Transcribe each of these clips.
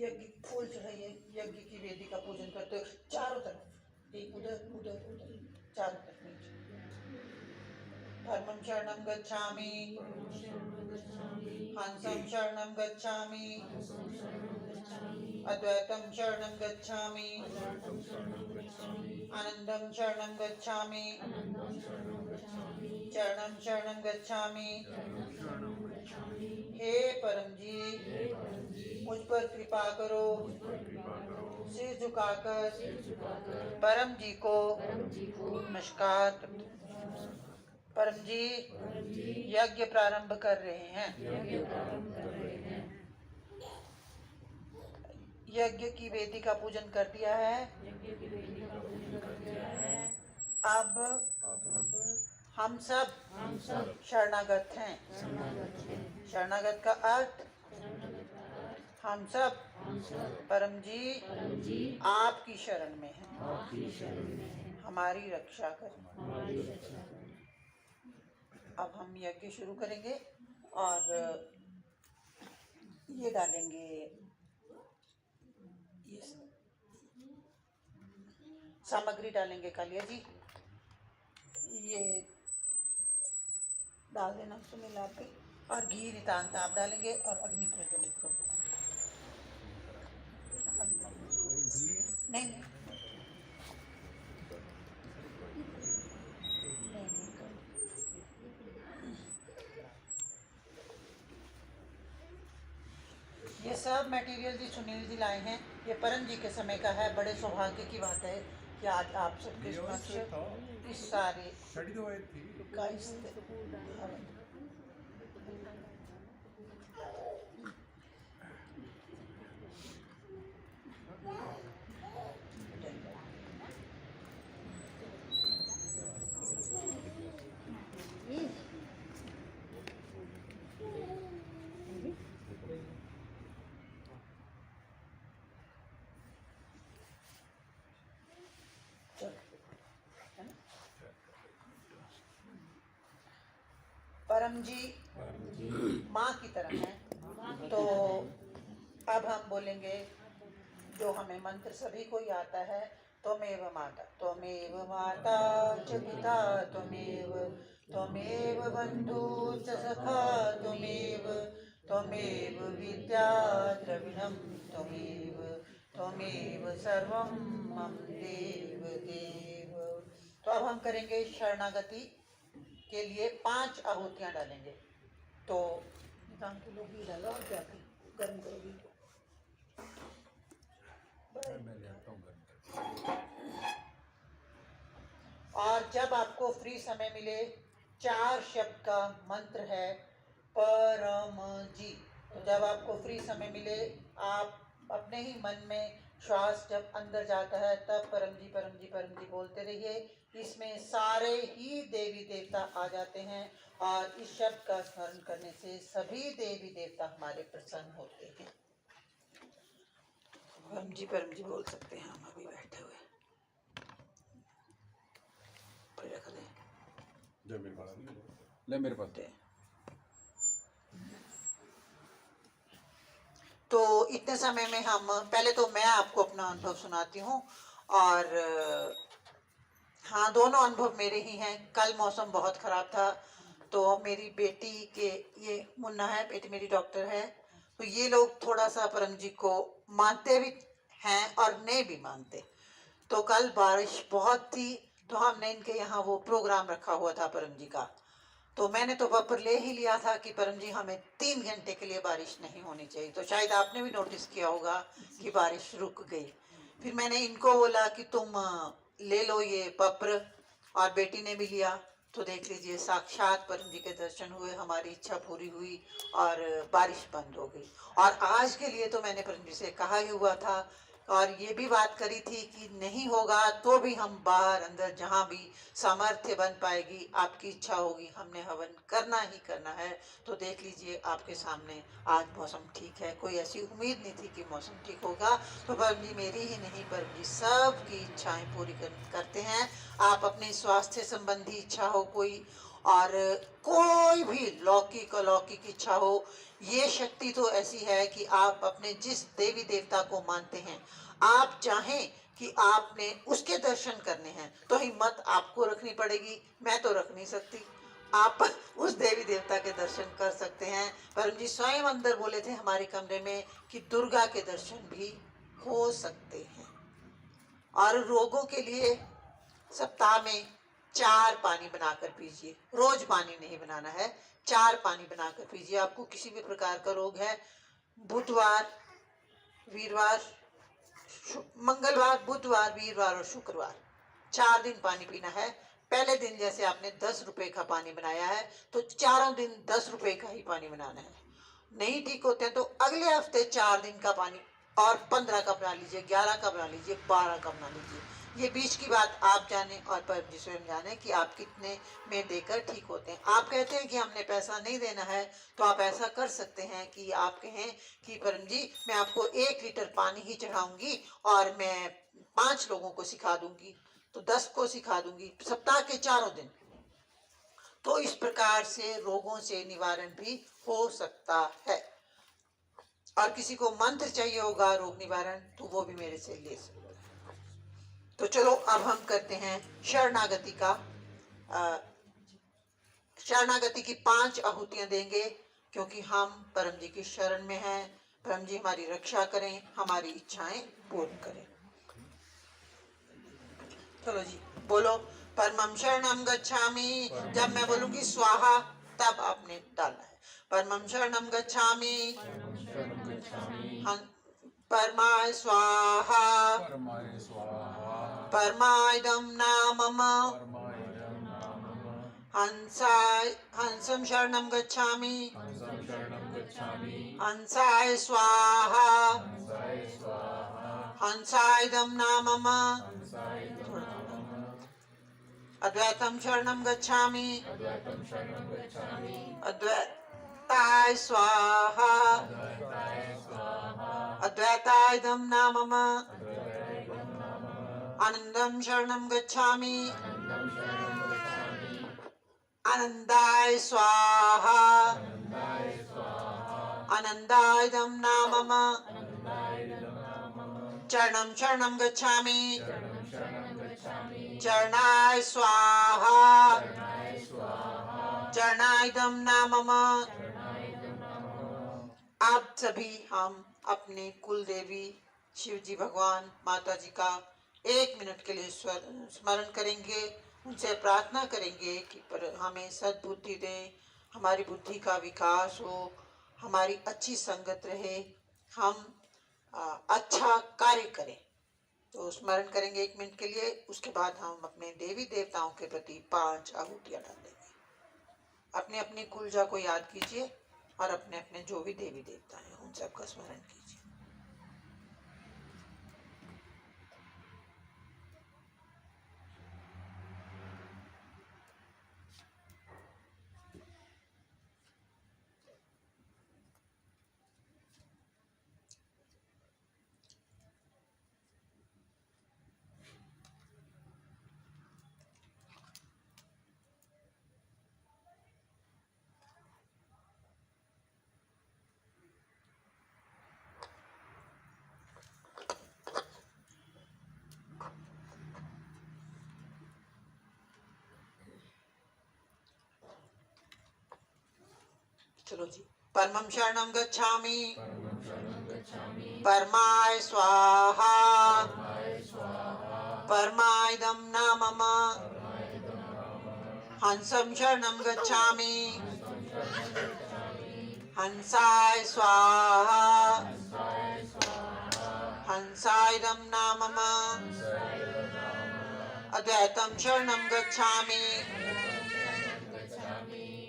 यज्ञ फूल चढ़ाइए, यज्ञ की वेदी का पूजन करते हो चारों तरफ, एक उधर उधर उधर, चारों तरफ नीचे। धर्मं शरणं गच्छामि, हंसं शरणं गच्छामि, अद्वैतं शरणं गच्छामि, आनंदं शरणं गच्छामि, चरणं शरणं गच्छामि। हे परम जी, मुझ पर कृपा करो। सिर झुकाकर परम जी को नमस्कार करते हैं। परम जी यज्ञ प्रारंभ कर रहे हैं। यज्ञ की वेदी का पूजन कर दिया है। अब हम सब शरणागत हैं। शरणागत का अर्थ हम सब परम जी आपकी शरण में हैं, हमारी रक्षा करें। अब हम यज्ञ शुरू करेंगे और ये डालेंगे, ये सामग्री डालेंगे कालिया जी, ये डाल देना उसको मिला के, और घी नितांत आप डालेंगे और अग्नि प्रज्वलित करो। नहीं नहीं ये सब मटेरियल जी सुनील जी लाए हैं, ये परम जी के समय का है। बड़े सौभाग्य की बात है कि आज आप सबके समक्ष इस सारे का परम जी माँ की तरह है। तो अब हम बोलेंगे जो हमें मंत्र सभी को ही आता है, त्वमेव माता, त्वमेव माता च पिता, त्वमेव त्वमेव बन्धुश्च सखा, त्वमेव त्वमेव विद्या द्रविणं, त्वमेव त्वमेव सर्वं मम देव देव। तो अब हम करेंगे शरणागति के लिए 5 आहुतियां डालेंगे। तो निदान के लोग भी डालो और क्या गर्म करोगी। और जब आपको फ्री समय मिले, 4 शब्द का मंत्र है परम जी। तो जब आपको फ्री समय मिले, आप अपने ही मन में श्वास जब अंदर जाता है तब परम जी परम जी परम जी बोलते रहिए। इसमें सारे ही देवी देवता आ जाते हैं और इस शब्द का स्मरण करने से सभी देवी देवता हमारे प्रसन्न होते हैं। परम जी बोल सकते हैं हम अभी बैठे हुए। रख दे ले मेरे पास। तो इतने समय में हम पहले तो मैं आपको अपना अनुभव सुनाती हूँ। और हाँ, दोनों अनुभव मेरे ही हैं। कल मौसम बहुत ख़राब था, तो मेरी बेटी के, ये मुन्ना है, बेटी मेरी डॉक्टर है, तो ये लोग थोड़ा सा परम जी को मानते भी हैं और नहीं भी मानते। तो कल बारिश बहुत थी, तो हमने इनके यहाँ वो प्रोग्राम रखा हुआ था परम जी का। तो मैंने तो वहाँ पर ले ही लिया था कि परम जी हमें 3 घंटे के लिए बारिश नहीं होनी चाहिए। तो शायद आपने भी नोटिस किया होगा कि बारिश रुक गई। फिर मैंने इनको बोला कि तुम ले लो ये पत्र, और बेटी ने भी लिया। तो देख लीजिए, साक्षात परम जी के दर्शन हुए, हमारी इच्छा पूरी हुई और बारिश बंद हो गई। और आज के लिए तो मैंने परम जी से कहा ही हुआ था, और ये भी बात करी थी कि नहीं होगा तो भी हम बाहर अंदर जहाँ भी सामर्थ्य बन पाएगी, आपकी इच्छा होगी, हमने हवन करना ही करना है। तो देख लीजिए आपके सामने आज मौसम ठीक है। कोई ऐसी उम्मीद नहीं थी कि मौसम ठीक होगा। तो परम जी मेरी ही नहीं, परम जी सब की इच्छाएं पूरी करते हैं। आप अपने स्वास्थ्य संबंधी इच्छा हो कोई, और कोई भी लौकिक अलौकिक इच्छा हो, ये शक्ति तो ऐसी है कि आप अपने जिस देवी देवता को मानते हैं, आप चाहें कि आपने उसके दर्शन करने हैं तो हिम्मत आपको रखनी पड़ेगी, मैं तो रख नहीं सकती। आप उस देवी देवता के दर्शन कर सकते हैं। परम जी स्वयं अंदर बोले थे हमारे कमरे में कि दुर्गा के दर्शन भी हो सकते हैं। और रोगों के लिए सप्ताह में 4 पानी बनाकर पीजिए, रोज पानी नहीं बनाना है, 4 पानी बनाकर पीजिए। आपको किसी भी प्रकार का रोग है, बुधवार, वीरवार, मंगलवार, बुधवार, वीरवार और शुक्रवार 4 दिन पानी पीना है। पहले दिन जैसे आपने 10 रुपए का पानी बनाया है तो चारों दिन 10 रुपए का ही पानी बनाना है। नहीं ठीक होते हैं तो अगले हफ्ते 4 दिन का पानी और 15 का बना लीजिए, 11 का बना लीजिए, 12 का बना लीजिए। ये बीच की बात आप जाने और परम जी स्वयं जाने कि आप कितने में देकर ठीक होते हैं। आप कहते हैं कि हमने पैसा नहीं देना है, तो आप ऐसा कर सकते हैं कि आप कहें कि परम जी मैं आपको 1 लीटर पानी ही चढ़ाऊंगी और मैं 5 लोगों को सिखा दूंगी, तो 10 को सिखा दूंगी सप्ताह के चारों दिन। तो इस प्रकार से रोगों से निवारण भी हो सकता है। और किसी को मंत्र चाहिए होगा रोग निवारण तो वो भी मेरे से ले सकता है। तो चलो अब हम करते हैं शरणागति का। शरणागति की 5 आहुतियां देंगे क्योंकि हम परम जी की शरण में हैं। परम जी हमारी रक्षा करें, हमारी इच्छाएं पूर्ण करें। चलो जी बोलो, परमं शरणं गच्छामि। जब मैं बोलूंगी स्वाहा तब आपने डालना है। परमं शरणं गच्छामि, परमाय स्वाहा, परमायदं नामम, हंसं शरणं गच्छामि, हंसाय स्वाहा, हंसायदं नामम, अद्वैतं शरणं गच्छामि, अद्वैताय स्वाहा, अद्वैतायदं नामम, आनंदं शरणं गच्छामि, आनंदाय स्वाहा, आनंदायदं नामम, चरणं शरणं गच्छामि, चरणाय स्वाहा, चरणायदं नामम। आप सभी हम अपने कुल देवी शिव जी भगवान माता जी का 1 मिनट के लिए स्मरण करेंगे, उनसे प्रार्थना करेंगे कि पर हमें सद्बुद्धि दें, हमारी बुद्धि का विकास हो, हमारी अच्छी संगत रहे, हम अच्छा कार्य करें। तो स्मरण करेंगे 1 मिनट के लिए। उसके बाद हम अपने देवी देवताओं के प्रति 5 आहुतियां डाल देंगे। अपने अपनी कुलजा को याद कीजिए और अपने अपने जो भी देवी देवता हैं उन सबका स्मरण कीजिए। चलो जी, परमं शरणं गच्छामि, परमाय स्वाहा, परमायदं नामम, हंसं शरणं गच्छामि, हंसाय स्वाहा, हंसायदं नामम, अद्वैतं शरणं गच्छामि,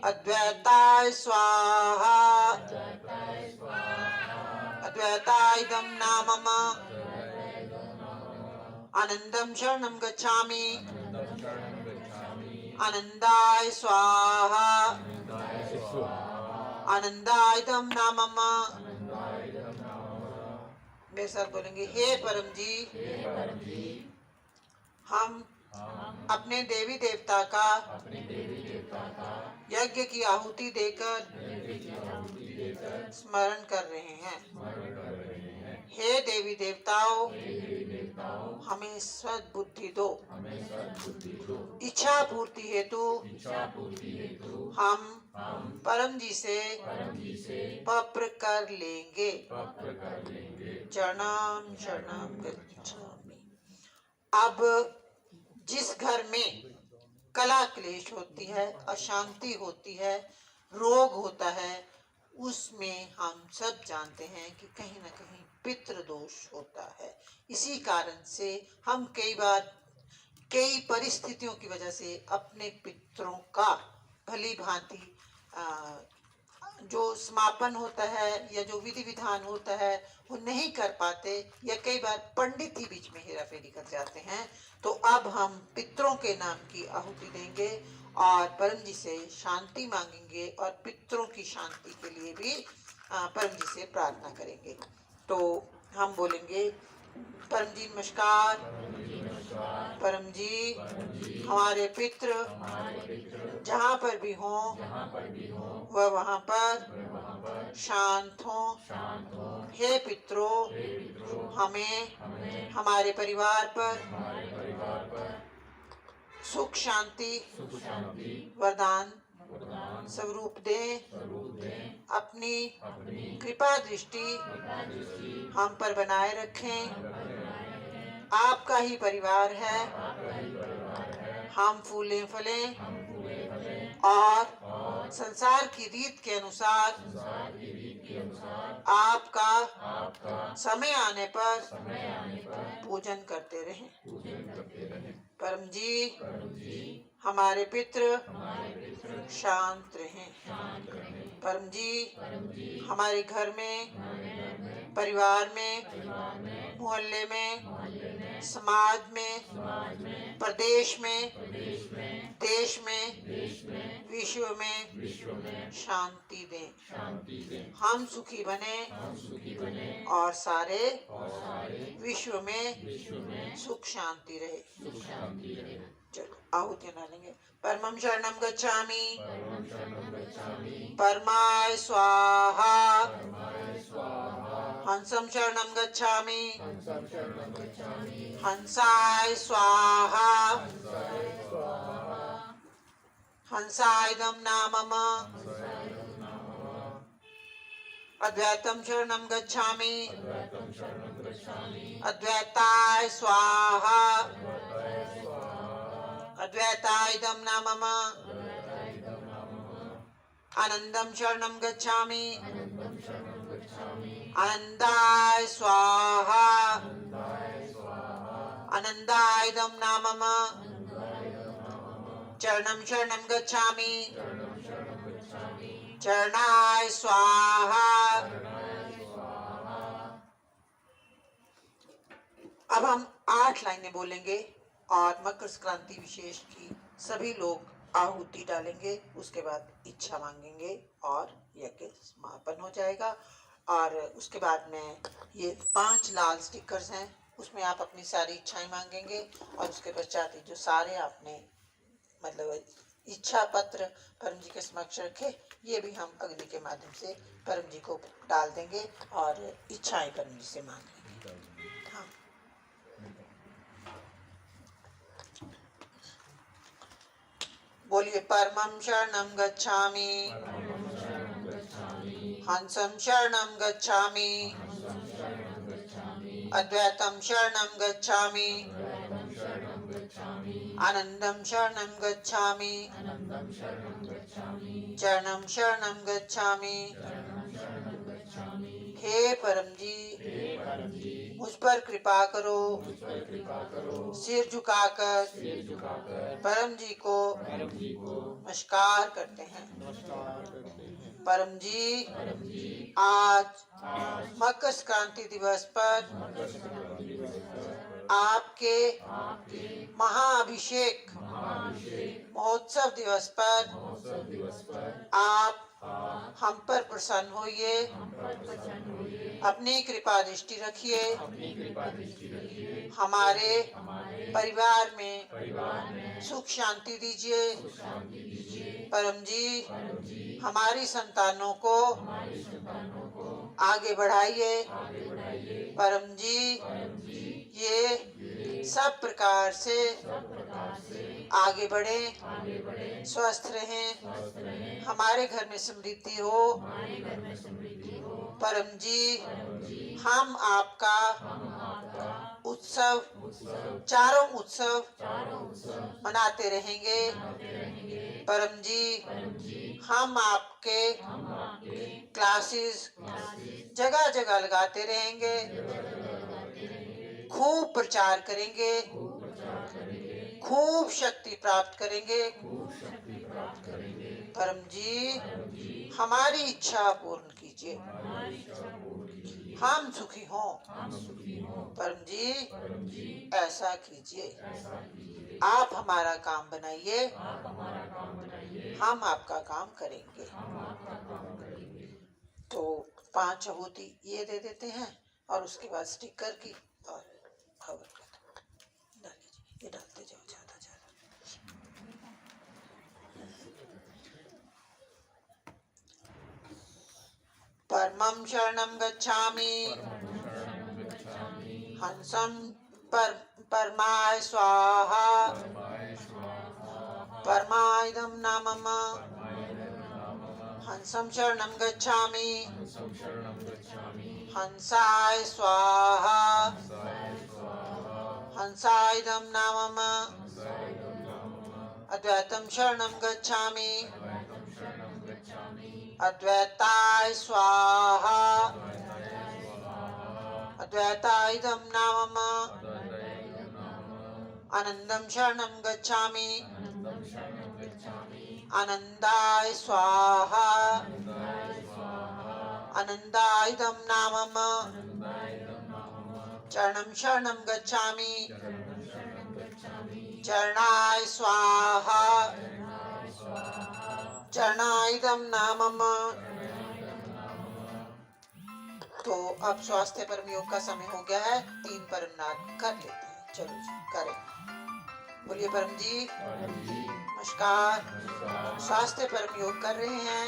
अद्वैताय स्वाहा, अद्वैतायदं नामम, आनंदं शरणं गच्छामि, आनंदाय स्वाहा, आनंदायदं नामम। मेरे साथ बोलेंगे, हे परम जी, हम अपने देवी देवता का यज्ञ की आहुति देकर स्मरण कर रहे हैं। हे देवी देवताओं, हमें सद्बुद्धि दो। इच्छा पूर्ति हेतु हम परम जी से पत्र कर लेंगे। चरणाम शरणम गच्छामि। अब जिस घर में कला क्लेश होती है, अशांति होती है, रोग होता है, उसमें हम सब जानते हैं कि कहीं ना कहीं पितृ दोष होता है। इसी कारण से हम कई बार कई परिस्थितियों की वजह से अपने पितरों का भली भांति जो समापन होता है या जो विधि विधान होता है वो नहीं कर पाते, या कई बार पंडित ही बीच में हेरा फेरी कर जाते हैं। तो अब हम पितरों के नाम की आहुति देंगे और परम जी से शांति मांगेंगे और पितरों की शांति के लिए भी परम जी से प्रार्थना करेंगे। तो हम बोलेंगे, परम जी नमस्कार। परम जी, हमारे पितृ जहाँ पर भी हों वह वहाँ पर शांत हों। हे पितरों, हमें हमारे परिवार पर सुख शांति वरदान स्वरूप दे। अपनी कृपा दृष्टि हम पर बनाए रखें। आपका ही परिवार है, हम फूलें फलें और संसार की रीत के अनुसार आपका समय आने पर पूजन करते रहें। परम जी, हमारे पितृ शांत रहें। परम जी, हमारे घर में, परिवार में, मोहल्ले में, समाज में, प्रदेश में, देश में, विश्व में शांति दें। हम सुखी बने और सारे विश्व में सुख शांति रहे। चलो आहुति डालेंगे। परमं शरणं गच्छामि, परमाय स्वाहा। हंसं शरणं गच्छामि, हंसाय स्वाहा। हंसायदं नामम। अद्वैतं शरणं गच्छामि, अद्वैताय स्वाहा। अद्वैतायदं नामम। आनंदं शरणं गच्छामि, आनंदाय स्वाहा। आनंदायदं नामम। चरणं शरणं गच्छामि, चरणाय स्वाहा। अब हम 8 लाइनें बोलेंगे और मकर संक्रांति विशेष की सभी लोग आहुति डालेंगे। उसके बाद इच्छा मांगेंगे और यज्ञ समापन हो जाएगा। और उसके बाद में ये 5 लाल स्टिकर्स हैं, उसमें आप अपनी सारी इच्छाएं मांगेंगे और उसके पश्चात जो सारे आपने मतलब इच्छा पत्र परम जी के समक्ष रखे, ये भी हम अग्नि के माध्यम से परम जी को डाल देंगे और इच्छाएं परम जी से मांग लेंगे। हाँ, बोलिए। परमं शरणं गच्छामि, हंसं शरणं गच्छामि, अद्वैतं शरणं गच्छामि, आनंदं शरणं गच्छामि, चरणं शरणं गच्छामि। हे परम जी, मुझ पर कृपा करो। सिर झुकाकर परम जी को नमस्कार करते हैं। परम जी, आज मकर संक्रांति दिवस पर आपके महाअभिषेक महोत्सव दिवस पर आप हम पर प्रसन्न होइए, अपनी कृपा दृष्टि रखिए, हमारे परिवार में सुख शांति दीजिए, परम जी हमारी संतानों को आगे बढ़ाइए। परम जी ये सब प्रकार से आगे बढ़े, स्वस्थ रहें, हमारे घर में समृद्धि हो। परम जी हम आपका उत्सव, चारों उत्सव मनाते रहेंगे। परम जी हम आपके क्लासेस जगह जगह लगाते रहेंगे, खूब प्रचार करेंगे, खूब शक्ति प्राप्त करेंगे। परम जी हमारी इच्छा पूर्ण कीजिए, हम सुखी हों। परम जी ऐसा कीजिए, आप हमारा काम बनाइए, हम आपका काम करेंगे। तो 5 आहुति ये दे देते हैं और उसके बाद स्टिकर की और हवन का डाल लीजिए। ये डालते जाओ ज्यादा ज्यादा। परमं शरणं गच्छामि, हंसं परमाय स्वाहा, परमायुधं नामम। हंसं शरणं गच्छामि, हंसाय स्वाहा, हंसायुधं नामम। अद्वैतं शरणं गच्छामि, अद्वैताय स्वाहा, अद्वैतायुधं नामम। आनंदं शरणं गच्छामि, आनंदाय स्वाहा, आनंदायुधं नामम। चरणं शरणं गच्छामि, चरणाय स्वाहा, चरणायुधं नामम। तो अब स्वास्थ्य परम योग का समय हो गया है, 3 परम नाद कर लेते हैं। चलो जी करें। बोलिए परम जी नमस्कार। स्वास्थ्य परम योग कर रहे हैं।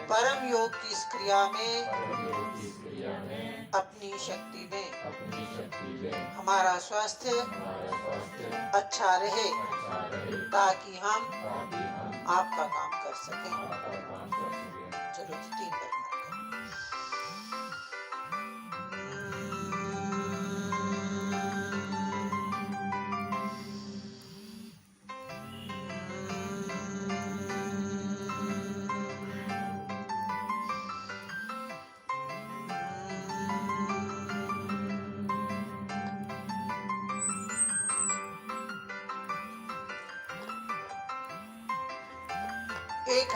परम योग की इस क्रिया में अपनी शक्ति दें, हमारा स्वास्थ्य अच्छा रहे ताकि हम आपका काम कर सकें। चलो जी 3 परम नाद करें। एक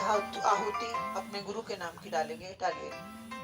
आहुति अपने गुरु के नाम की डालेंगे। डालिए।